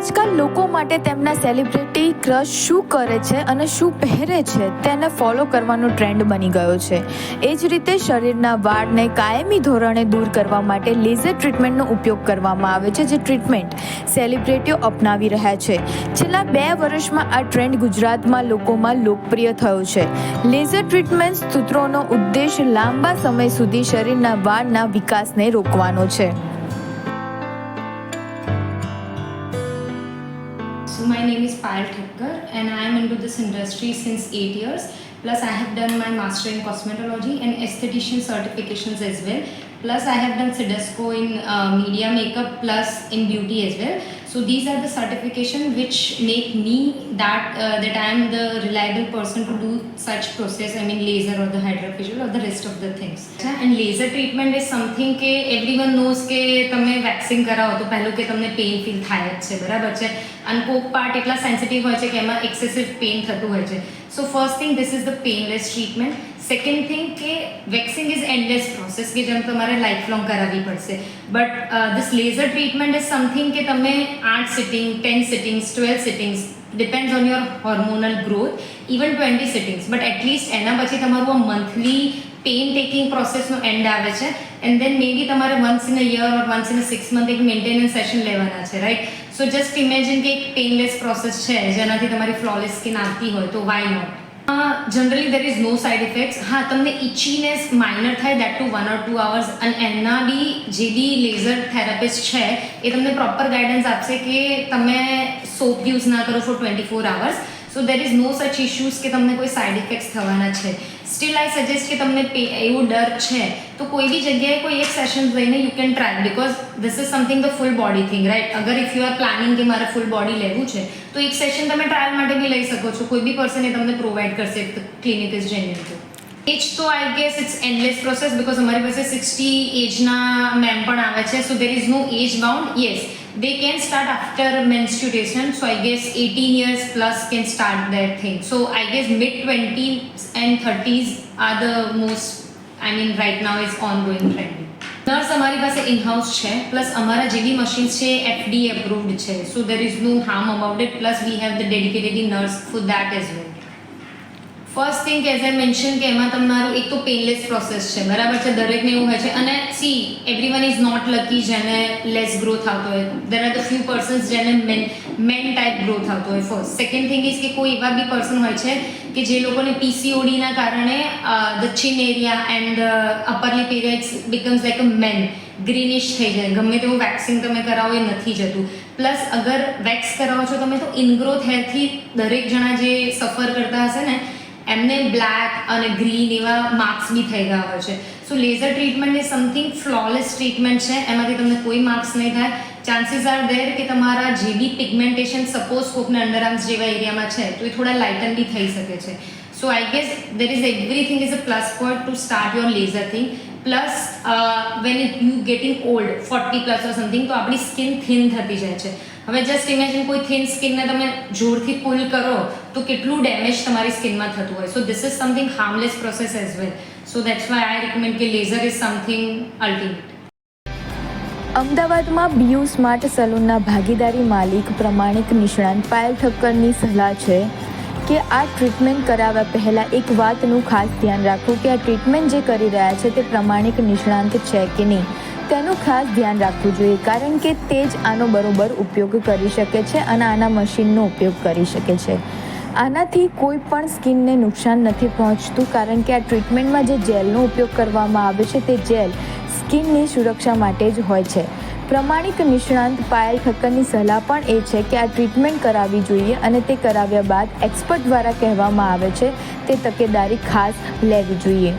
આજકાલ લોકો માટે તેમના સેલિબ્રિટી ક્રશ શું કરે છે અને શું પહેરે છે તેને ફોલો કરવાનો ટ્રેન્ડ બની ગયો છે. એ જ રીતે શરીરના વાળને કાયમી ધોરણે દૂર કરવા માટે લેઝર ટ્રીટમેન્ટનો ઉપયોગ કરવામાં આવે છે, જે ટ્રીટમેન્ટ સેલિબ્રિટીઓ અપનાવી રહ્યા છે. છેલ્લા 2 વર્ષમાં આ ટ્રેન્ડ ગુજરાતમાં લોકોમાં લોકપ્રિય થયો છે. લેઝર ટ્રીટમેન્ટ સૂત્રોનો ઉદ્દેશ લાંબા સમય સુધી શરીરના વાળના વિકાસને રોકવાનો છે. So my name is Payal Thakkar and I am into this industry since 8 years. Plus I have done my master in cosmetology and esthetician certifications as well. Plus I have done CEDESCO in media makeup plus in beauty as well. So these are the certifications which make me that I am the reliable person to do such process. I mean laser or the hydrofacial or the rest of the things. And laser treatment is something કે everyone knows કે તમે waxing કરાવો તો પહેલું કે તમને pain feel થાય જ છે, બરાબર છે. અને કોક પાર્ટ એટલા સેન્સિટિવ હોય છે કે એમાં એક્સેસિવ પેઇન થતું હોય છે. So first thing this is the painless treatment. Second thing કે વેક્સિંગ ઇઝ એન્ડલેસ પ્રોસેસ કે જેમ તમારે લાઈફ લોંગ કરાવવી પડશે. But this laser treatment is something કે તમે 8 sitting, 10 sittings, 12 sittings depends on your hormonal growth, even 20 sittings. But at least એના પછી તમારું આ મંથલી પેઇન ટેકિંગ પ્રોસેસનો એન્ડ આવે છે. એન્ડ દેન મે બી તમારે once in a year or once in a 6 month એક મેન્ટેનન્સ સેશન લેવાના છે, રાઈટ. સો જસ્ટ ઇમેજિન કે એક પેઇનલેસ પ્રોસેસ છે જેનાથી તમારી ફ્લોલેસ સ્કિન આવતી હોય તો why not. Generally there is no side effects. હા, તમને ઇચીનેસ માઇનર થાય દેટ ટુ 1 or 2 hours. અને એના બી જે બી લેઝર થેરાપિસ્ટ છે એ તમને પ્રોપર ગાઈડન્સ આપશે કે તમે સોપ યુઝ ના કરો for 24 hours. So there is no such issues કે તમને કોઈ સાઇડ ઇફેક્ટ્સ થવાના છે. સ્ટીલ આઈ સજેસ્ટ કે તમને એવો ડર છે તો કોઈ બી જગ્યાએ કોઈ એક સેશન લઈને you can try, because this is something the full body thing, right. અગર ઇફ યુ આર પ્લાનિંગ કે મારે ફૂલ બોડી લેવું છે તો એક સેશન તમે ટ્રાયલ માટે બી લઈ શકો છો. કોઈ બી પર્સન એ તમને પ્રોવાઈડ કરશે if the clinic is genuine to. Age તો I guess it's endless process, because અમારી પાસે 60 એજના મેમ પણ આવે છે. So there is no age bound. Yes, they can start after menstruation, so I guess 18 years plus can start that thing. So I guess mid 20s and 30s are the most, I mean right now is ongoing trend. Nurse અમારી પાસે in-house છે, plus અમારા જે બી machines છે FDA approved છે. So there is no harm about it, plus we have the dedicated nurse for that as well. First thing as I mention કે એમાં તમારું એક તો પેઇનલેસ પ્રોસેસ છે, બરાબર છે. દરેકને એવું હોય છે. અને see everyone is not lucky જેને લેસ ગ્રોથ આવતો હોય. There are the few persons જેને મેન ટાઈપ ગ્રોથ આવતો હોય. ફર્સ્ટ. સેકન્ડ થિંગ ઇઝ કે કોઈ એવા બી પર્સન હોય છે કે જે લોકોને PCODના કારણે the chin area and upper lip area becomes like a man greenish થઈ જાય. ગમે તેવું વેક્સિંગ તમે કરાવો એ નથી જતું. પ્લસ અગર વેક્સ કરાવો છો તમે તો ઇનગ્રોથ હેરથી દરેક જણા જે સફર કરતા હશે ને એમને બ્લેક અને ગ્રીન એવા માર્ક્સ બી થઈ ગયા હોય છે. સો લેઝર ટ્રીટમેન્ટ એ સમથિંગ ફ્લોલેસ ટ્રીટમેન્ટ છે. એમાંથી તમને કોઈ માર્ક્સ નહીં થાય. ચાન્સીસ આર દેર કે તમારા જે બી પિગમેન્ટેશન સપોઝ કોકના અંડરઆર્મ્સ જેવા એરિયામાં છે તો એ થોડા લાઇટન બી થઈ શકે છે. So I guess there is everything is a plus point to start your laser thing. Plus when you getting old 40 plus or something તો આપણી સ્કિન થિન થતી જાય છે. હવે જસ્ટ ઇમેજિન કોઈ થિન સ્કિનને તમે જોરથી પુલ કરો તો કેટલું ડેમેજ તમારી સ્કિનમાં થતું હોય. So this is something harmless process as well. So that's why I recommend કે લેઝર ઇઝ સમથિંગ અલ્ટિમેટ. અમદાવાદમાં BU સ્માર્ટ સલૂનના ભાગીદારી માલિક પ્રમાણિક નિષ્ણાંત પાયલ ઠક્કરની સલાહ છે કે આ ટ્રીટમેન્ટ કરાવ્યા પહેલાં એક વાતનું ખાસ ધ્યાન રાખવું કે આ ટ્રીટમેન્ટ જે કરી રહ્યા છે તે પ્રમાણિક નિષ્ણાંત છે કે નહીં તેનું ખાસ ધ્યાન રાખવું જોઈએ, કારણ કે તે જ આનો બરોબર ઉપયોગ કરી શકે છે અને આના મશીનનો ઉપયોગ કરી શકે છે. આનાથી કોઈ પણ સ્કિનને નુકસાન નથી પહોંચતું, કારણ કે આ ટ્રીટમેન્ટમાં જે જેલનો ઉપયોગ કરવામાં આવે છે તે જેલ સ્કિનની સુરક્ષા માટે જ હોય છે. પ્રમાણિક નિષ્ણાંત પાયલ ઠક્કરની સલાહ પણ એ છે કે આ ટ્રીટમેન્ટ કરાવવી જોઈએ અને તે કરાવ્યા બાદ એક્સપર્ટ દ્વારા કહેવામાં આવે છે તે તકેદારી ખાસ લેવી જોઈએ.